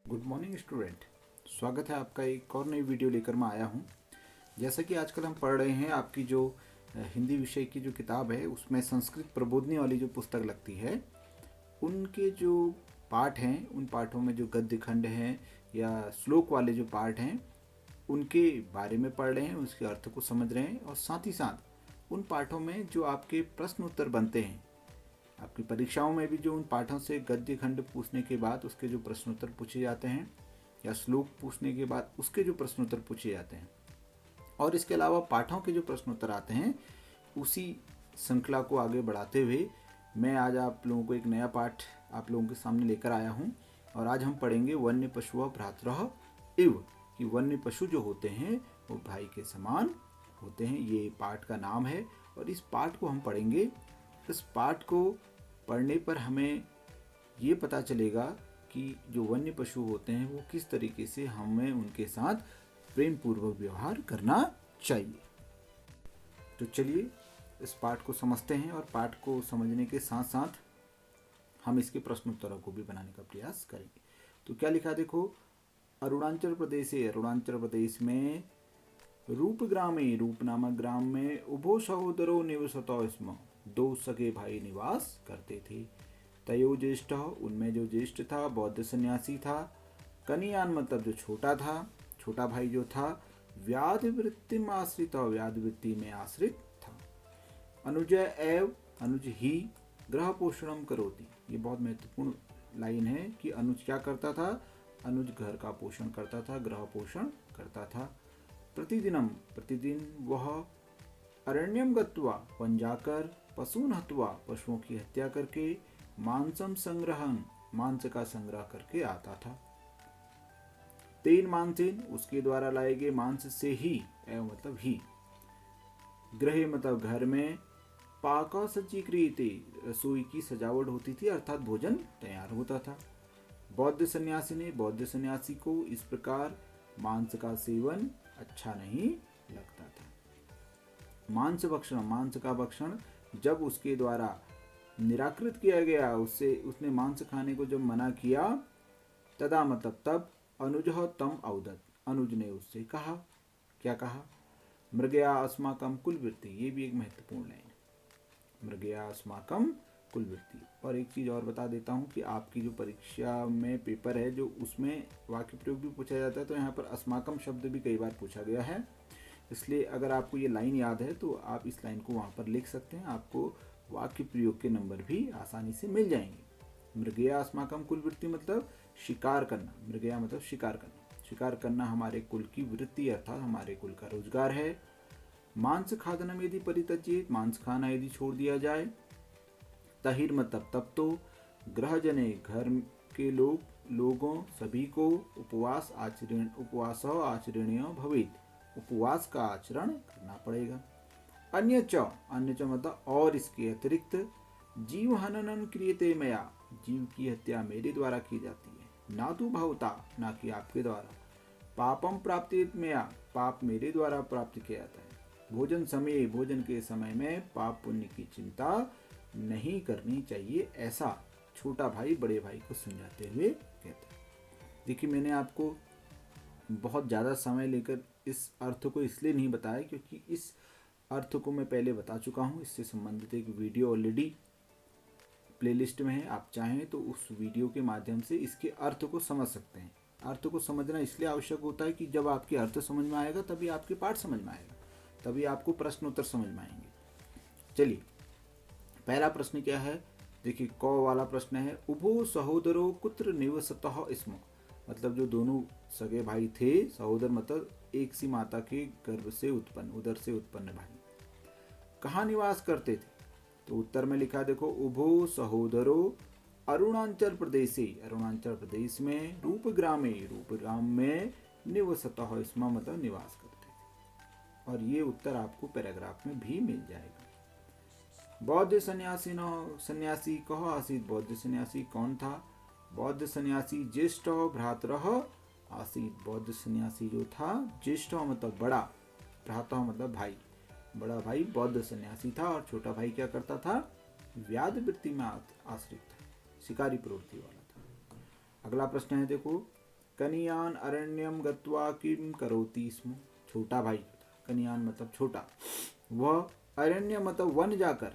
Good morning student. स्वागत है आपका एक और नई वीडियो लेकर मैं आया हूँ। जैसा कि आजकल हम पढ़ रहे हैं, आपकी जो हिंदी विषय की जो किताब है उसमें संस्कृत प्रबोधिनी वाली जो पुस्तक लगती है, उनके जो पाठ हैं, उन पाठों में जो गद्य खंड हैं या श्लोक वाले जो पाठ हैं उनके बारे में पढ़ रहे हैं, उसके अर्थ को समझ रहे हैं और साथ ही साथ उन पाठों में जो आपके प्रश्न उत्तर बनते हैं, आपकी परीक्षाओं में भी जो उन पाठों से गद्य खंड पूछने के बाद उसके जो प्रश्न उत्तर पूछे जाते हैं या श्लोक पूछने के बाद उसके जो प्रश्न उत्तर पूछे जाते हैं, और इसके अलावा पाठों के जो प्रश्न उत्तर आते हैं, उसी श्रृंखला को आगे बढ़ाते हुए मैं आज आप लोगों को एक नया पाठ आप लोगों के सामने लेकर आया हूँ। और आज हम पढ़ेंगे वन्य पशु भ्रातरः इव, कि वन्य पशु जो होते हैं वो भाई के समान होते हैं। ये पाठ का नाम है और इस पाठ को हम पढ़ेंगे। इस पाठ को पढ़ने पर हमें ये पता चलेगा कि जो वन्य पशु होते हैं वो किस तरीके से हमें उनके साथ प्रेम पूर्वक व्यवहार करना चाहिए। तो चलिए इस पाठ को समझते हैं और पाठ को समझने के साथ साथ हम इसके प्रश्न उत्तरों को भी बनाने का प्रयास करेंगे। तो क्या लिखा देखो, अरुणाचल प्रदेश में रूपग्रामे, रूप नामक ग्राम में उभो सहोदरो निवसतो स्म, दो सगे भाई निवास करते थे। तयो ज्येष्ठ, उनमें जो ज्येष्ठ था बौद्ध सन्यासी था। कनियान मतलब जो छोटा था, छोटा भाई जो था, व्याधि वृत्ति में आश्रित, व्याधि वृत्ति में आश्रित था। अनुज एव, अनुज ही ग्रह पोषणम करोति। ये बहुत महत्वपूर्ण लाइन है कि अनुज क्या करता था, अनुज घर का पोषण करता था, ग्रह पोषण करता था। प्रतिदिन वह अरण्यम गत्वा, वन जाकर, पशून हत्वा, पशुओं की हत्या करके, मांसम संग्रहण, मांस का संग्रह करके आता था। तेन मांसेन, उसके द्वारा लाए गए मांस से ही, एवं मतलब ही, गृहे मतलब घर में, पाका सज्जीक्रियते, रसोई की सजावट होती थी अर्थात भोजन तैयार होता था। बौद्ध सन्यासी ने, बौद्ध सन्यासी को इस प्रकार मांस का सेवन अच्छा नहीं लगता था। मांस भक्षण, मांस का भक्षण जब उसके द्वारा निराकृत किया गया, उसने मांस खाने को जब मना किया, तदा मतलब तब, अनुजः तम अवदत्, अनुज ने उससे कहा, क्या कहा, मृगया अस्माकं कुलवृत्ति। ये भी एक महत्वपूर्ण है, मृगया अस्माकं कुलवृत्ति। और एक चीज़ और बता देता हूँ कि आपकी जो परीक्षा में पेपर है जो उसमें वाक्य प्रयोग भी पूछा जाता है, तो यहाँ पर अस्माकं शब्द भी कई बार पूछा गया है। इसलिए अगर आपको ये लाइन याद है तो आप इस लाइन को वहाँ पर लिख सकते हैं, आपको वाक्य प्रयोग के नंबर भी आसानी से मिल जाएंगे। मृगया अस्माकं कुलवृत्ति मतलब शिकार करना, मृगया मतलब शिकार करना, शिकार करना हमारे कुल की वृत्ति अर्थात हमारे कुल का रोजगार है। मांस खादनम यदि परित्यज्येत, मांस खाना यदि छोड़ दिया जाए। तहिर मतलब तब तो, ग्रहजने घर के लोगों सभी को, उपवास आचरणीय भवेत, उपवास का आचरण करना पड़ेगा। अन्य च मतलब और इसके अतिरिक्त, जीव हननन क्रियते मया, जीव की हत्या मेरे द्वारा की जाती है। ना तो भवता, ना कि आपके द्वारा। पापम प्राप्ति मया, पाप मेरे द्वारा प्राप्त किया जाता है। भोजन समय, भोजन के समय में पाप पुण्य की चिंता नहीं करनी चाहिए, ऐसा छोटा भाई बड़े भाई को समझाते हुए कहता है। देखिए, मैंने आपको बहुत ज़्यादा समय लेकर इस अर्थ को इसलिए नहीं बताया क्योंकि इस अर्थ को मैं पहले बता चुका हूँ। इससे संबंधित एक वीडियो ऑलरेडी प्लेलिस्ट में है, आप चाहें तो उस वीडियो के माध्यम से इसके अर्थ को समझ सकते हैं। अर्थ को समझना इसलिए आवश्यक होता है कि जब आपके अर्थ समझ में आएगा तभी आपके पाठ समझ में आएगा, तभी आपको प्रश्न उत्तर समझ में आएंगे। चलिए, पहला प्रश्न क्या है, देखिए क वाला प्रश्न है, उभो सहोदरो कुत्र निवसतः स्म, मतलब जो दोनों सगे भाई थे, सहोदर मतलब एक सी माता के गर्भ से उत्पन्न, उदर से उत्पन्न भाई, कहाँ निवास करते थे। तो उत्तर में लिखा देखो, उभो सहोदरो अरुणाचल प्रदेशे, अरुणाचल प्रदेश में, रूपग्राम में, निवसतः स्म मतलब निवास करते थे। और ये उत्तर आपको पैराग्राफ में भी मिल जाएगा। बौद्ध सन्यासी कह आसीत, बौद्ध सन्यासी कौन था। बौद्ध सन्यासी ज्येष्ठ भ्रातरः आसीत, बौद्ध सन्यासी जो था, ज्येष्ठ मतलब बड़ा, भ्राता मतलब भाई, बड़ा भाई बौद्ध सन्यासी था और छोटा भाई क्या करता था, व्याध वृत्ति में आश्रित था, शिकारी प्रवृत्ति वाला था। अगला प्रश्न है देखो, कनियान अरण्यम गत्वा किम करोति स्म। छोटा भाई, कनियान मतलब छोटा, वह अरण्य मतलब वन जाकर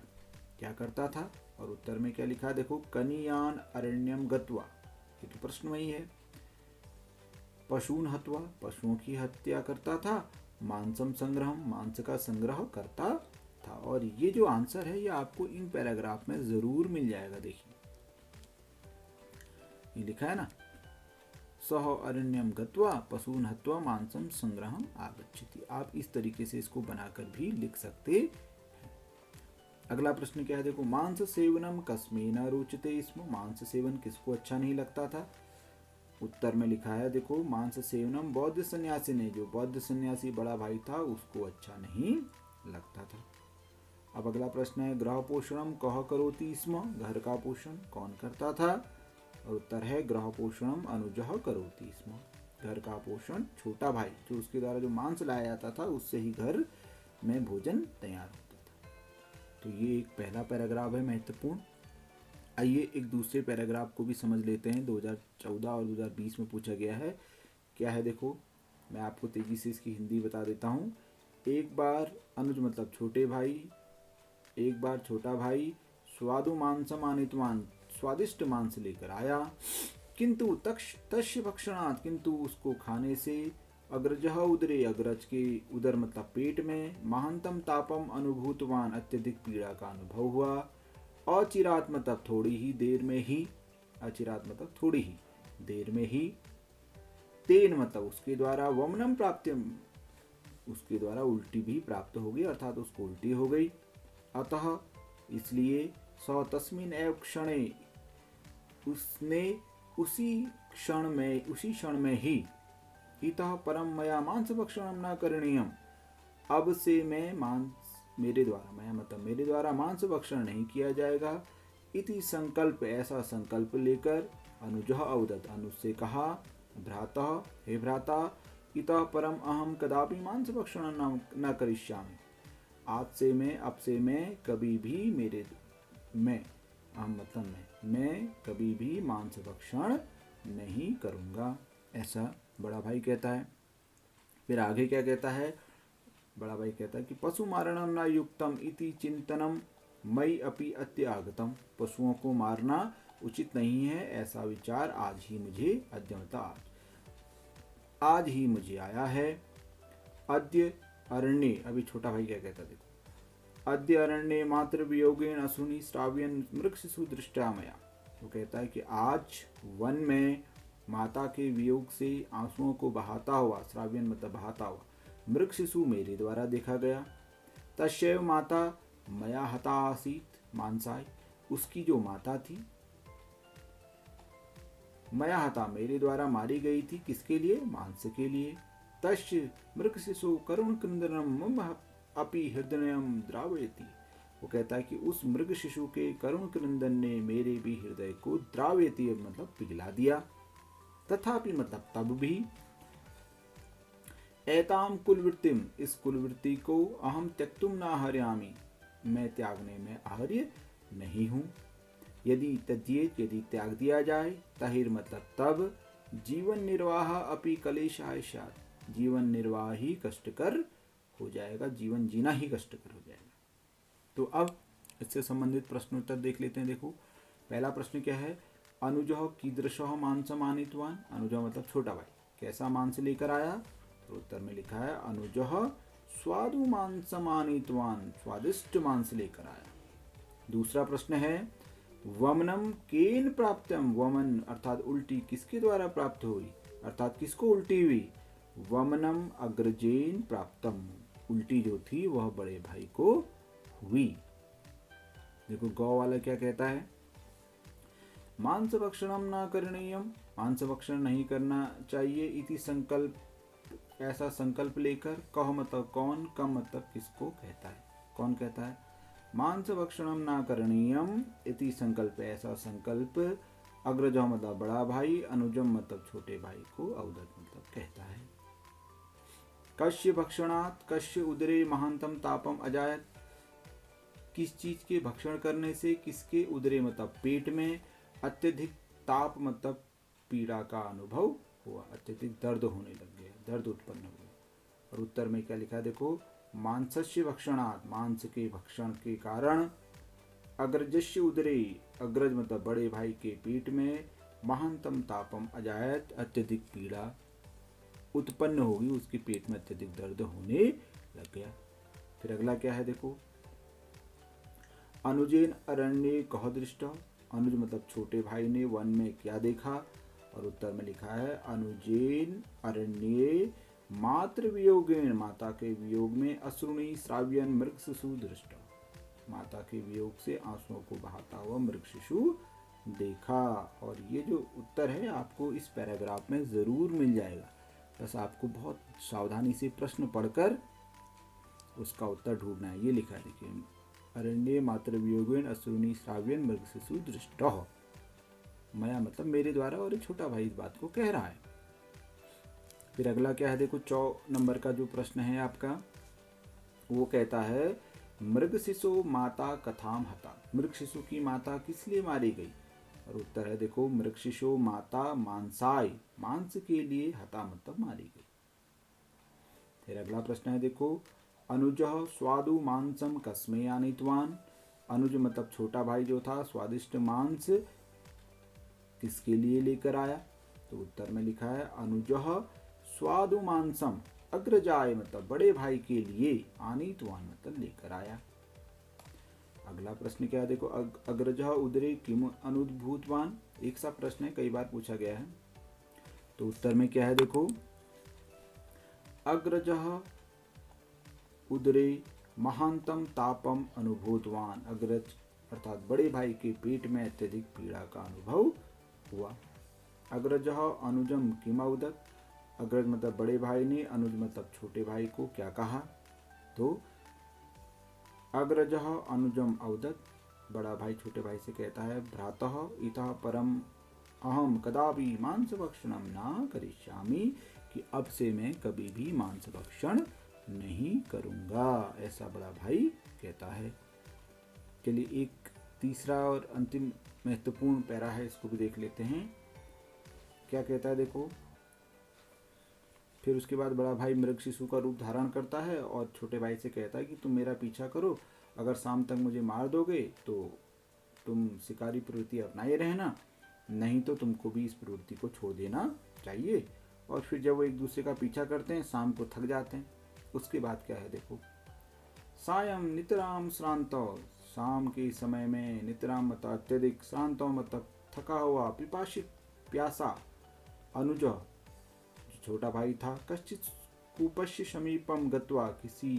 क्या करता था। और उत्तर में क्या लिखा है देखो, कनियान अरण्यम गत्वा, ये तो प्रश्न वही है। पशून हत्वा, पशुओं की हत्या करता था। मांसम संग्रहम, मांस का संग्रह करता था। और ये जो आंसर है ये आपको इन पैराग्राफ में जरूर मिल जाएगा। देखिए ये लिखा है ना, सह अरण्यम गत्वा पशून हत्वा मांसम संग्रहम आगच्छति। आप इस तरीके से इसको बनाकर भी लिख सकते हैं। अगला प्रश्न क्या है देखो, मांस सेवनम कस्मै न रोचते स्म। मांस सेवन किसको अच्छा नहीं लगता था। उत्तर में लिखा है देखो, मांस सेवनम बौद्ध सन्यासी ने, जो बौद्ध सन्यासी बड़ा भाई था उसको अच्छा नहीं लगता था। अब अगला प्रश्न है, गृह पोषणम कह करोति स्म। घर का पोषण कौन करता था। और उत्तर है, गृह पोषणम अनुजः करोति स्म। घर का पोषण छोटा भाई, जो उसके द्वारा जो मांस लाया जाता था उससे ही घर में भोजन तैयार होता था। तो ये एक पहला पैराग्राफ है महत्वपूर्ण। आइए एक दूसरे पैराग्राफ को भी समझ लेते हैं। 2014 और 2020 में पूछा गया है। क्या है देखो, मैं आपको तेजी से इसकी हिंदी बता देता हूँ। एक बार अनुज मतलब छोटे भाई, एक बार छोटा भाई स्वादु मांसम आनितवान, स्वादिष्ट मांस लेकर आया। किंतु तस्य भक्षणात्, किंतु उसको खाने से अग्रजः उदरे, अग्रज के उदर मतलब पेट में, महांतम तापम अनुभूतवान, अत्यधिक पीड़ा का अनुभव हुआ। अचिरात मतलब थोड़ी ही देर में ही, अचिरात मतलब थोड़ी ही देर में ही, तेन मतलब उसके द्वारा, वमनम प्राप्त्यम उसके द्वारा उल्टी भी प्राप्त हो गई, अर्थात उसको उल्टी हो गई। अतः इसलिए स तस्मिन् एव क्षणे, उसने उसी क्षण में ही, इतः परम मया मांस भक्षणम न करणीयम, अब से मैं मेरे द्वारा मांस भक्षण नहीं किया जाएगा। इति संकल्प, ऐसा संकल्प लेकर, अनुजः अवदत्, अनुज से कहा, भ्रातः हे भ्राता, इतः परम अहम कदापि मांस भक्षण न करिष्यामि। अब से मैं कभी भी मैं कभी भी मांस भक्षण नहीं करूंगा, ऐसा बड़ा भाई कहता है। फिर आगे क्या कहता है, बड़ा भाई कहता है कि पशु मारणम न युक्तम इति चिंतनम मई अपि अत्यागतम। पशुओं को मारना उचित नहीं है, ऐसा विचार आज ही मुझे आया है। अद्य अरण्ये, अभी छोटा भाई क्या कहता देखो, अद्य अरण्ये मातृ वियोगेन असुनि श्राव्यन मृगशिशु दृष्टा मया। वो कहता है कि आज वन में माता के वियोग से आंसुओं को बहाता हुआ, श्राव्यन मतलब बहाता हुआ, मृगशिशु मेरे द्वारा देखा गया। तस्यैव माता मया हता आसीत मानसाय, उसकी जो माता थी, मया हता मेरे द्वारा मारी गई थी, किसके लिए, मांस के लिए। तस्य मृगशिशु करुण क्रंदनम मम अपि हृदयम द्रावयति। वो कहता है कि उस मृग शिशु के करुण क्रंदन ने मेरे भी हृदय को द्रावयति मतलब पिघला दिया। तथापि मतलब तब भी, एताम कुलवृत्तिम, इस कुलवृत्ति को, अहम त्यक्तुम न हर्यामि, मैं त्यागने में आहार्य नहीं हूँ। यदि त्यज्येत, यदि त्याग दिया जाए, तहिर मतलब तब, जीवन निर्वाह अपि क्लेशाय स्यात्, जीवन निर्वाह ही कष्टकर हो जाएगा, जीवन जीना ही कष्टकर हो जाएगा। तो अब इससे संबंधित प्रश्नोत्तर देख लेते हैं। देखो पहला प्रश्न क्या है, अनुजः कीदृशः मांसम आनीतवान। अनुजः मतलब छोटा भाई, कैसा मांस लेकर आया। तो उत्तर में लिखा है, अनुजः स्वादु मांसम आनीतवान, स्वादिष्ट मांस लेकर आया। दूसरा प्रश्न है, वमनम केन प्राप्तम। वमन अर्थात उल्टी किसके द्वारा प्राप्त हुई, अर्थात किसको उल्टी हुई। वमनम अग्रजेन प्राप्तम, उल्टी जो थी वह बड़े भाई को हुई। देखो गौ वाला क्या कहता है, मांस भक्षणम न करणीयम, मांस भक्षण नहीं करना चाहिए। इति संकल्प, ऐसा संकल्प लेकर। कह मतलब कौन, कम मतलब किसको कहता है, कौन कहता है। मांस भक्षणम न करणीयम इति संकल्प, ऐसा संकल्प। अग्रजः मतलब बड़ा भाई, अनुजम मतलब छोटे भाई को अवदत् मतलब कहता है। कस्य भक्षणात् कस्य उदरे महांतम तापम अजायत, किस चीज के भक्षण करने से किसके उदरे मतलब पेट में, अत्यधिक ताप मतलब पीड़ा का अनुभव हुआ, अत्यधिक दर्द होने लग गया, दर्द उत्पन्न हुआ। और उत्तर में क्या लिखा है देखो, मांसस्य भक्षणात्, मांस के भक्षण के कारण अग्रजस्य उदरे, अग्रज मतलब बड़े भाई के पेट में महानतम तापम अजायत, अत्यधिक पीड़ा उत्पन्न होगी, उसके पेट में अत्यधिक दर्द होने लग गया। फिर अगला क्या है देखो, अनुजेन अरण्ये कह दृष्ट, अनुज मतलब छोटे भाई ने वन में क्या देखा। और उत्तर में लिखा है अनुजेन अरण्ये मातृ वियोगेन, माता के वियोग में अश्रुणी श्राव्यन मृग शिशु दृष्ट, माता के वियोग से आंसुओं को बहाता हुआ मृग शिशु देखा। और ये जो उत्तर है आपको इस पैराग्राफ में जरूर मिल जाएगा, बस आपको बहुत सावधानी से प्रश्न पढ़कर उसका उत्तर ढूंढना है। ये लिखा है देखिए, अरण्ये मातृ वियोगेन अश्रुणी श्राव्यन मृग शिशु दृष्ट, मया मतलब मेरे द्वारा, और एक छोटा भाई इस बात को कह रहा है। फिर अगला क्या है देखो, 4 नंबर का जो प्रश्न है आपका, वो कहता है मृग शिशु माता कथाम हता, मृग शिशु की माता किस लिए मारी गई। और उत्तर है देखो, मृग शिशु माता मांसाय, मांस के लिए, हता मतलब मारी गई। फिर अगला प्रश्न है देखो, अनुजः स्वादु मांसम कस्मै आनीतवान, अनुज मतलब छोटा भाई जो था स्वादिष्ट मांस किसके लिए लेकर आया। तो उत्तर में लिखा है अनुजः स्वादु मांसम अग्रजाय मतलब बड़े भाई के लिए, आनीतवान मतलब लेकर आया। अगला प्रश्न क्या है देखो, अग्रजः उदरे किम अनुद्भूतवान, एक सा प्रश्न है, कई बार पूछा गया है। तो उत्तर में क्या है देखो, अग्रजः उदरे महानतम तापम अनुभूतवान, अग्रज अर्थात बड़े भाई के पेट में अत्यधिक पीड़ा का अनुभव हुआ। अग्रजः अनुजम किमवदत्, अग्रज मतलब बड़े भाई ने, अनुज मतलब छोटे भाई को क्या कहा। तो अग्रजः अनुजम अवदत्, बड़ा भाई छोटे भाई से कहता है, भ्रातः इतः परम अहम कदापि मांस भक्षणम न करिष्यामि, कि अब से मैं कभी भी मांस भक्षण नहीं करूंगा, ऐसा बड़ा भाई कहता है। चलिए एक तीसरा और अंतिम महत्वपूर्ण पैरा है, इसको भी देख लेते हैं। क्या कहता है देखो, फिर उसके बाद बड़ा भाई मृग शिशु का रूप धारण करता है और छोटे भाई से कहता है कि तुम मेरा पीछा करो, अगर शाम तक मुझे मार दोगे तो तुम शिकारी प्रवृत्ति अपनाए रहना, नहीं तो तुमको भी इस प्रवृत्ति को छोड़ देना चाहिए। और फिर जब वो एक दूसरे का पीछा करते हैं, शाम को थक जाते हैं। उसके बाद क्या है देखो, सायं नितराम श्रांतो, शाम के समय में, नितराम मतलब अत्यधिक, श्रांतो मतलब थका हुआ, पिपासित प्यासा, अनुज छोटा भाई था, कश्चित कूपस्य समीपम गत्वा, किसी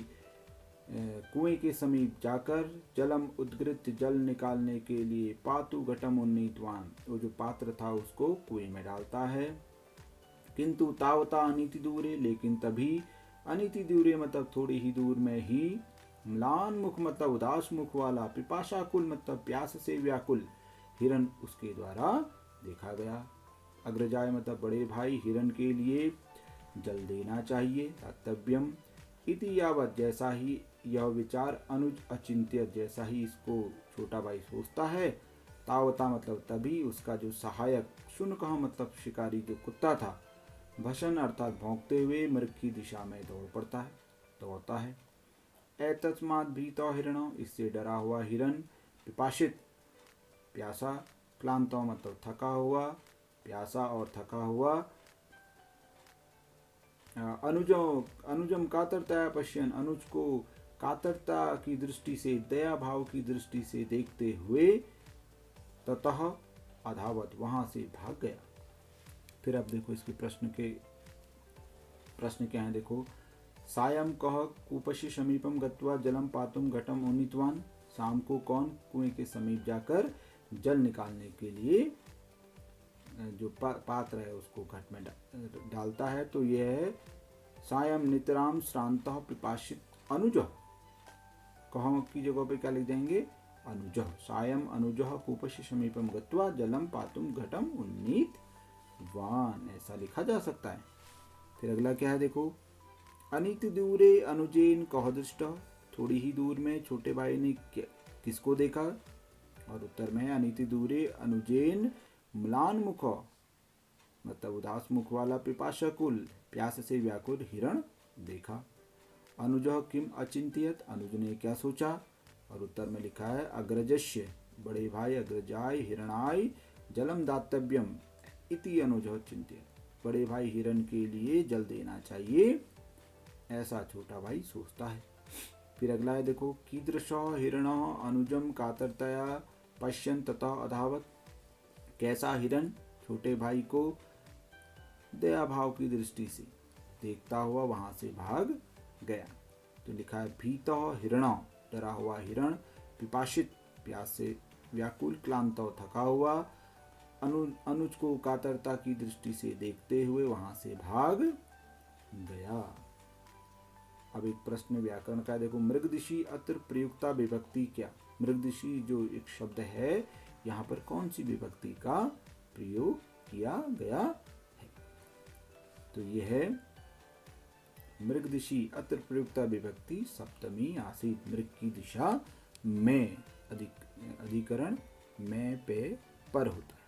कुएं के समीप जाकर, जलम उद्गृत जल निकालने के लिए, पातु घटम उन्नीतवान, वो जो पात्र था उसको कुएं में डालता है। किंतु तावता अनीति दूरे, लेकिन तभी, अनीति दूरे मतलब थोड़ी ही दूर में ही, म्लान मुख मतलब उदास मुख वाला, पिपाशाकुल मतलब प्यास से व्याकुल हिरण उसके द्वारा देखा गया। अग्रजाय मतलब बड़े भाई, हिरण के लिए जल देना चाहिए। तात्तव्यम इति यावत, जैसा ही यह विचार अनुज अचिंत्य, जैसा ही इसको छोटा भाई सोचता है, तावता मतलब तभी उसका जो सहायक, शुनकः मतलब शिकारी जो कुत्ता था, भसन अर्थात भौंकते हुए मृग की दिशा में दौड़ता है। एतस्मात् भीतो हिरण, इससे डरा हुआ हिरण, पिपासित प्यासा, क्लांतो मतलब थका हुआ, प्यासा और थका हुआ, अनुजम कातरता पश्यन, अनुज को कातरता की दृष्टि से, दया भाव की दृष्टि से देखते हुए, ततः अधावत वहां से भाग गया। फिर अब देखो इसके प्रश्न क्या है देखो, सायं कह कूपस्य समीपम गत्वा जलम पातुम घटम उन्नीतवान, शाम को कौन कुएं के समीप जाकर जल निकालने के लिए जो पात्र है उसको घट में डालता है। तो यह है सायं नितराम श्रांत पिपासित अनुज, कह की जगह पे क्या लिख देंगे, अनुज। सायं अनुज कूपस्य समीपम गत्वा जलम पातुम घटम उन्नीतवान, ऐसा लिखा जा सकता है। फिर अगला क्या है देखो, अनीति दूरे अनुजेन कह दृष्ट, थोड़ी ही दूर में छोटे भाई ने किसको देखा। और उत्तर में अनीति दूरे अनुजेन म्लान मुख, मतलब उदास मुख वाला पिपाशकुल, प्यास से व्याकुल हिरण देखा। अनुजः किम अचिंत्यत, अनुज ने क्या सोचा। और उत्तर में लिखा है अग्रजस्य, बड़े भाई अग्रजाय हिरणाय जलम दातव्यम इति अनुजः चिंत्यत, बड़े भाई हिरण के लिए जल देना चाहिए, ऐसा छोटा भाई सोचता है। फिर अगला है देखो, कीदृश हिरण अनुजम कातरतया पश्यन तथा अधावत, कैसा हिरण छोटे भाई को दया भाव की दृष्टि से देखता हुआ वहां से भाग गया। तो लिखा है भीत हिरण, डरा हुआ हिरण, पिपासित प्यास से व्याकुल, क्लांत थका हुआ, अनुज को कातरता की दृष्टि से देखते हुए वहां से भाग गया। अब एक प्रश्न व्याकरण का देखो, मृगदिशी अत्र प्रयुक्ता विभक्ति क्या। मृगदिशी जो एक शब्द है यहाँ पर कौन सी विभक्ति का प्रयोग किया गया है। तो यह है मृगदिशी अत्र प्रयुक्ता विभक्ति सप्तमी आसीत, मृग की दिशा में, अधिकरण में पे पर होता है।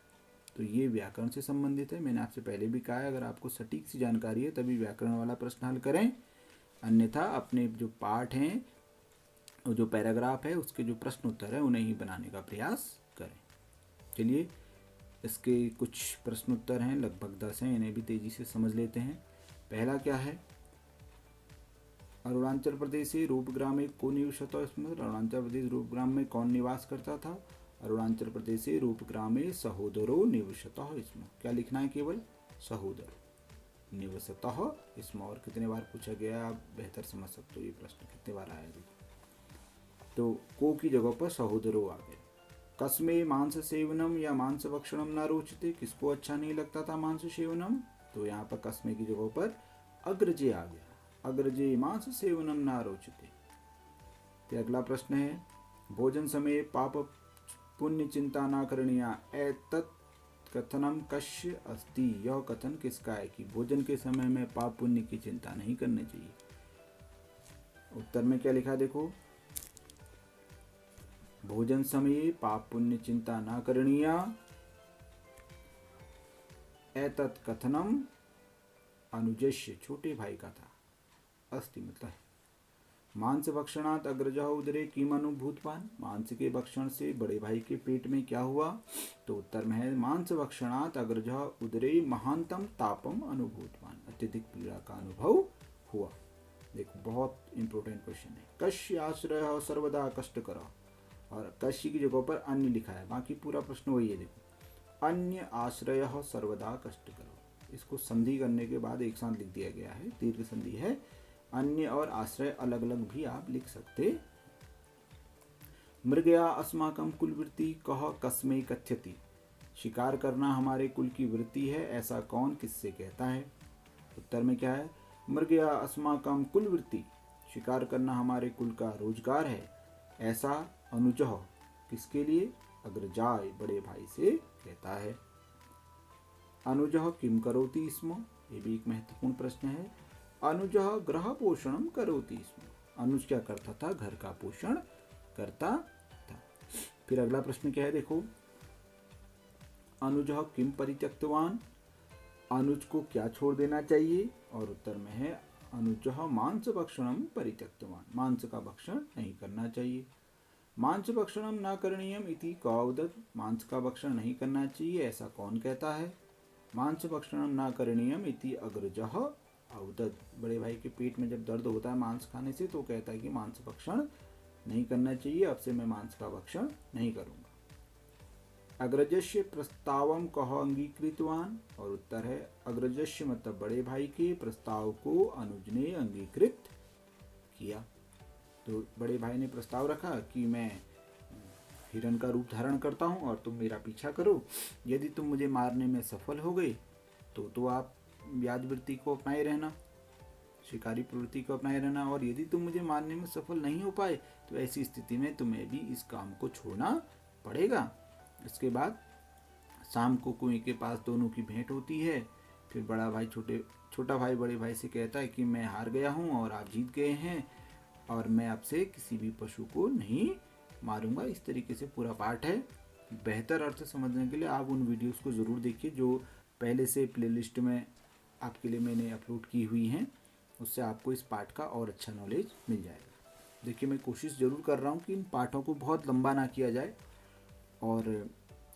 तो ये व्याकरण से संबंधित है। मैंने आपसे पहले भी कहा है अगर आपको सटीक सी जानकारी है तभी व्याकरण वाला प्रश्न हल करें, अन्यथा अपने जो पाठ हैं और जो पैराग्राफ है उसके जो प्रश्न उत्तर है उन्हें ही बनाने का प्रयास करें। चलिए इसके कुछ प्रश्न उत्तर हैं, लगभग 10 हैं, इन्हें भी तेजी से समझ लेते हैं। पहला क्या है, अरुणाचल प्रदेश से रूपग्रामे को निवसतो इसमें, अरुणाचल प्रदेश रूपग्राम में कौन निवास करता था। अरुणाचल प्रदेश से रूपग्रामे सहोदरो निवसतो इसमें, क्या लिखना है, केवल सहोदरो निवसतः इसमें। और कितने बार पूछा गया आप बेहतर समझ सकते हो ये प्रश्न कितने बार आया। तो को की जगह पर सहोदरो आ गए। कस्मे मांस सेवनम या मांस भक्षणम न रोचते, किसको अच्छा नहीं लगता था मांस सेवनम। तो यहाँ पर कस्मे की जगह पर अग्रजे आ गया, अग्रजे मांस सेवनम न रोचते। फिर अगला प्रश्न है, भोजन समय पाप पुण्य चिंता न करणीया एतत् कथनम कस्य अस्ति, यह कथन किसका है कि भोजन के समय में पाप पुण्य की चिंता नहीं करनी चाहिए। उत्तर में क्या लिखा देखो, भोजन समय पाप पुण्य चिंता न करणीया एतत् कथनम अनुजस्य, छोटे भाई का था, अस्ति मतलब है। मांस भक्षणात् अग्रजः उदरे किम अनुभूतवान, मांस के भक्षण से बड़े भाई के पेट में क्या हुआ। तो उत्तर में है मांस भक्षणात् अग्रजः उदरे महानतम तापम अनुभूतवान, अत्यधिक पीड़ा का अनुभव हुआ। देखो बहुत इंपॉर्टेंट क्वेश्चन है। कस्य आश्रय सर्वदा कष्टकर, और कस्य की जगह पर अन्य लिखा है, बाकी पूरा प्रश्न वही है। देखो अन्य आश्रय सर्वदा कष्टकर, इसको संधि करने के बाद एक साथ लिख दिया गया है, दीर्घ संधि है। अन्य और आश्रय अलग अलग भी आप लिख सकते। मृगया अस्माकं कुलवृत्ति कह कस्मै कथ्यति, शिकार करना हमारे कुल की वृत्ति है, ऐसा कौन किससे कहता है। उत्तर में क्या है, मृगया अस्माकं कुलवृत्ति, शिकार करना हमारे कुल का रोजगार है, ऐसा अनुजः किसके लिए, अग्रजाय बड़े भाई से कहता है। अनुजः किम करोति स्म, ये भी एक महत्वपूर्ण प्रश्न है। अनुजः गृह पोषणम करोति स्म, अनुज क्या करता था, घर का पोषण करता था। फिर अगला प्रश्न क्या है देखो, अनुजः किम परित्यक्तवान, अनुज को क्या छोड़ देना चाहिए। और उत्तर में है अनुजः मांस भक्षणम परित्यक्तवान, मांस का भक्षण नहीं करना चाहिए। मांस भक्षणम न करणीयम इति कौवदत, मांस का भक्षण नहीं करना चाहिए ऐसा कौन कहता है। मांस भक्षणम न करणीयम इति अग्रजः अवदत, बड़े भाई के पेट में जब दर्द होता है मांस खाने से तो कहता है कि मांस भक्षण नहीं करना चाहिए, अब से मैं मांस का भक्षण नहीं करूंगा। अग्रजस्य प्रस्तावम कह अंगीकृतवान, और उत्तर है अग्रजस्य मतलब बड़े भाई के प्रस्ताव को अनुज ने अंगीकृत किया। तो बड़े भाई ने प्रस्ताव रखा कि मैं हिरण का रूप धारण करता हूं और तुम मेरा पीछा करो, यदि तुम मुझे मारने में सफल हो गए तो आप व्याज वृत्ति को अपनाए रहना, शिकारी प्रवृत्ति को अपनाए रहना, और यदि तुम मुझे मारने में सफल नहीं हो पाए तो ऐसी स्थिति में तुम्हें भी इस काम को छोड़ना पड़ेगा। इसके बाद शाम को कुएं के पास दोनों की भेंट होती है। फिर छोटा भाई बड़े भाई से कहता है कि मैं हार गया हूँ और आप जीत गए हैं और मैं आपसे किसी भी पशु को नहीं मारूंगा। इस तरीके से पूरा पाठ है। बेहतर अर्थ समझने के लिए आप उन वीडियोस को ज़रूर देखिए जो पहले से प्लेलिस्ट में आपके लिए मैंने अपलोड की हुई हैं, उससे आपको इस पाठ का और अच्छा नॉलेज मिल जाएगा। देखिए, मैं कोशिश ज़रूर कर रहा हूँ कि इन पाठों को बहुत लंबा ना किया जाए और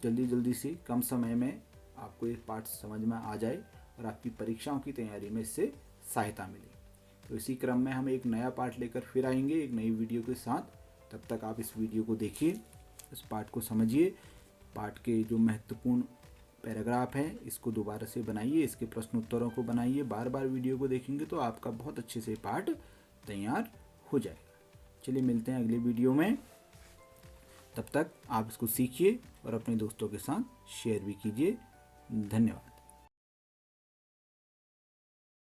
जल्दी जल्दी से कम समय में आपको ये पाठ समझ में आ जाए और आपकी परीक्षाओं की तैयारी में इससे सहायता मिले। तो इसी क्रम में हम एक नया पाठ लेकर फिर आएंगे एक नई वीडियो के साथ। तब तक आप इस वीडियो को देखिए, इस पाठ को समझिए, पाठ के जो महत्वपूर्ण पैराग्राफ हैं इसको दोबारा से बनाइए, इसके प्रश्न उत्तरों को बनाइए। बार बार वीडियो को देखेंगे तो आपका बहुत अच्छे से पाठ तैयार हो जाएगा। चलिए मिलते हैं अगले वीडियो में, तब तक आप इसको सीखिए और अपने दोस्तों के साथ शेयर भी कीजिए। धन्यवाद।